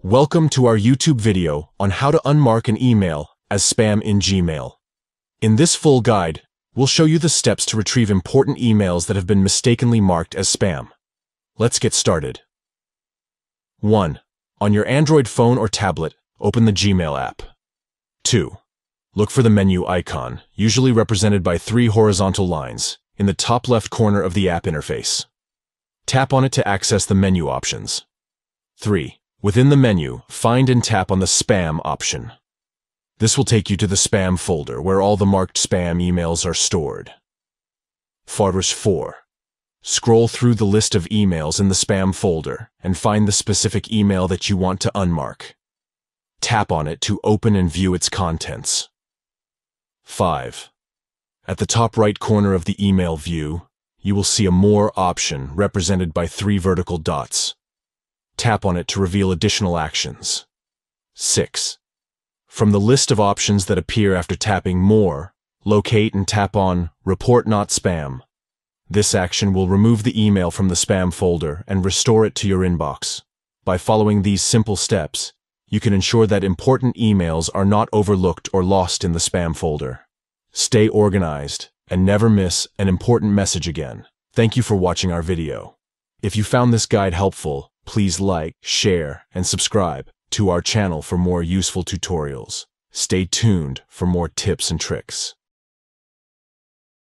Welcome to our YouTube video on how to unmark an email as spam in Gmail. In this full guide, we'll show you the steps to retrieve important emails that have been mistakenly marked as spam. Let's get started. 1. On your Android phone or tablet, open the Gmail app. 2. Look for the menu icon, usually represented by 3 horizontal lines, in the top left corner of the app interface. Tap on it to access the menu options. 3. Within the menu, find and tap on the Spam option. This will take you to the Spam folder, where all the marked spam emails are stored. 4. Scroll through the list of emails in the Spam folder and find the specific email that you want to unmark. Tap on it to open and view its contents. 5. At the top right corner of the email view, you will see a More option represented by 3 vertical dots. Tap on it to reveal additional actions. 6. From the list of options that appear after tapping More, locate and tap on Report Not Spam. This action will remove the email from the spam folder and restore it to your inbox. By following these simple steps, you can ensure that important emails are not overlooked or lost in the spam folder. Stay organized and never miss an important message again. Thank you for watching our video. If you found this guide helpful, please like, share, and subscribe to our channel for more useful tutorials. Stay tuned for more tips and tricks.